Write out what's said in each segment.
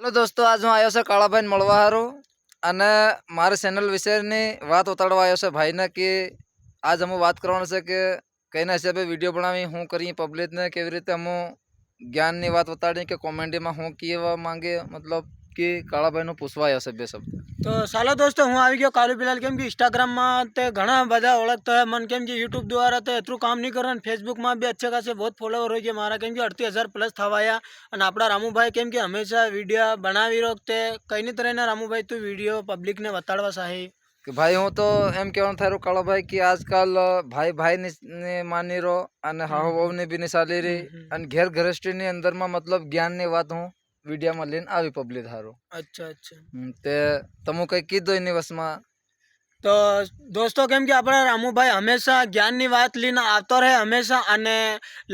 Hello दोस्तों, आज हूँ आयो से कालाभाई ने મળવા હારું અને મારી ચેનલ વિશેની વાત ઉતારવા આવ્યો છે ભાઈને કે આજ અમે વાત કરવાનું છે કે કઈના હિસાબે વિડીયો બનાવી હું કરી પબ્લિકને કેવી રીતે અમે જ્ઞાનની વાત ઉતારી કે કોમેડીમાં હું કહેવા માંગે મતલબ કે કાળાભાઈનું પૂછવા આવ્યો છે બે શબ્દ। तो सालो दोस्तों हूँ आई गयो कालू फिलहाल केम कि इंस्टाग्राम में ते घना बधा ओळखता है मन केम कि यूट्यूब द्वारा तो एतरू काम नहीं कर फेसबुक में भी अच्छे खासे बहुत फॉलोवर हो गए मारा केम कि 38,000 प्लस थवाया और अपना रामूभाई केम कि हमेशा वीडियो बनावी रोकते कई नहीं तरह रामूभाई तू वीडियो पब्लिक ने बताड़वा चाहे कि भाई हूँ तो एम कहવાનું थारू काळाभाई कि आजकल भाई भाई ने मानी रो અને હાહુ વહુ ને બી નિસાલી રહી અને ઘેર ગૃહસ્થીની અંદરમાં મતલબ જ્ઞાનની વાત હું વિડીયોમાં લઈને આવી પબ્લિક હારું। अच्छा अच्छा તે તમુ કઈ કીધું એની વસમાં? तो दोस्तों केम कि अपना रामूभाई हमेशा ज्ञान की बात लीने आता रहे हमेशा अने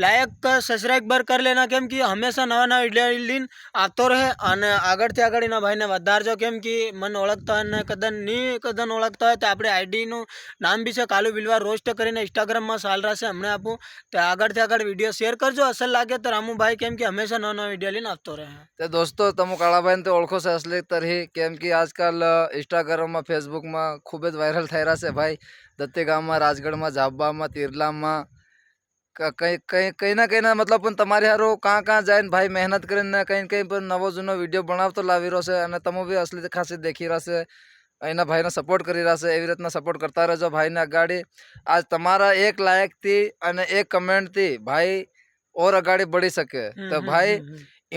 लायक सब्सक्राइबर कर लेना केम कि हमेशा नवा नवा विडियो लीन आतो रहे अने आगळ थी आगळ एना भाई ने वधारजो केम कि मन ओळखता ने कदन नी कदन ओळखता होय तो आपणी आईडी नु नाम भी छे कालू बिलवा रोस्ट करीने इंस्टाग्राम में चाल रहा छे हमने आपू तो आगळ थी आगळ विडियो शेयर करजो असल लागे तो रामूभाई केम कि हमेशा नवा नवा विडियो लीने आतो रहे। तो दोस्तों तमु काळाभाई ने तो ओळखो छे असली तरी केम कि आजकल इंस्टाग्राम में फेसबुक में खूब ज वायरल થઈ રહ્યા છે ભાઈ। દત્તી ગામમાં રાજગઢમાં જાબબામાં તીરલામાં કઈ ના મતલબ પણ તમારી હારું કાં જાય ભાઈ મહેનત કરીને કઈ પણ નવો જૂનો વિડીયો બનાવતો લાવી રહ્યો છે અને તમે બી અસલી ખાસી દેખી રહ્યા છે એના ભાઈને સપોર્ટ કરી રહ્યા છે એવી રીતના સપોર્ટ કરતા રહેજો ભાઈને અગાડી। આજ તમારા એક લાયકથી અને એક કમેન્ટથી ભાઈ ઓર અગાડી बढ़ी શકે તો ભાઈ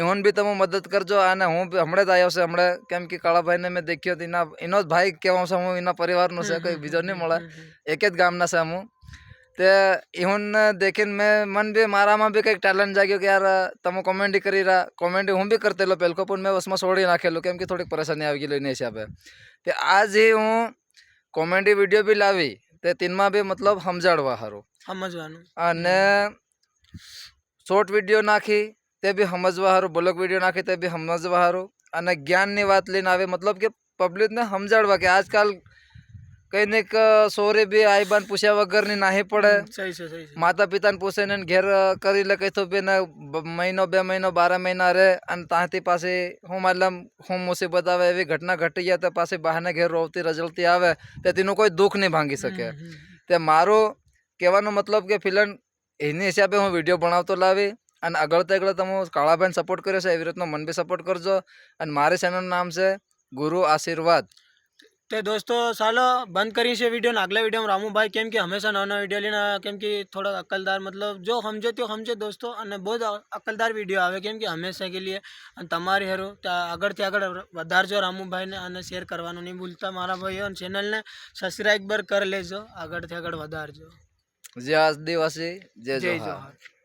इवन भी તમે મદદ કરજો અને હું હમણાં જ આવ્યો છે હમણાં કેમ કે કાળાભાઈને મેં દેખ્યો એનો જ ભાઈ કહેવા છે હું એના પરિવારનો છે કોઈ બીજો નહીં મળે એક જ ગામના છે હું તે ઇવન દેખીને મેં મન બી મારામાં બી કંઈક ટેલેન્ટ જાગ્યો કે યાર તમે કોમેડી કરી રહ્યા કોમેડી હું બી કરતેલો પહેલો પણ મેં વસમાં છોડી નાખેલું કેમ કે થોડીક પરેશાની આવી ગયેલી એના હિસાબે તે આજ હું કોમેડી વિડીયો બી લાવી તે તીનમાં બી મતલબ સમજાડવા સારું समझवानुं અને શોર્ટ વિડીયો નાખી તે બી સમજવા સારું બ્લોગ વિડીયો નાખી તે બી સમજવા સારું અને જ્ઞાનની વાત લઈને આવે મતલબ કે પબ્લિકને સમજાડવા કે આજકાલ કંઈ ને સોરી બી આઈ બાન પૂછ્યા વગરની નાહી પડે। सही से सही से માતા પિતાને પૂછે ને ઘેર કરી લે કઈ તો બી ને મહિનો 2 મહિનો 12 મહિના રહે અને ત્યાંથી પાછી હું મતલબ હું મુસીબત આવે એવી ઘટના ઘટી જાય તો પાછી બહાને ઘેર રોવતી રજળતી આવે તો તેનું કોઈ દુઃખ નહીં ભાંગી શકે। તે મારું કહેવાનો મતલબ કે ફિલહાલ એની હિસાબે હું વિડીયો બનાવતો લાવી અને આગળ તમે કાળાભાઈને સપોર્ટ કર્યો છે એવી રીતનો મને બી સપોર્ટ કરજો અને મારી ચેનલનું નામ છે ગુરु आशीर्वाद। तो दोस्तों सालो बंद करी से वीडियो ने अगले वीडियो में रामूभाई केम कि हमेशा नवा नवा वीडियो लेना केम कि थोड़ा अक्लदार मतलब जो समझे तो समझे दोस्तों और बहुत अक्लदार वीडियो आवे केम कि हमेशा के लिए तमारी हेरो आगळ थी आगळ वधारजो रामूभाई ने शेर करवानुं नहीं भूलता मारा भाईओ चेनल ने सब्सक्राइबर कर लेजो आगळ थी आगळ वधारजो। जय आदिवासी जय जय जोहार। जोहार।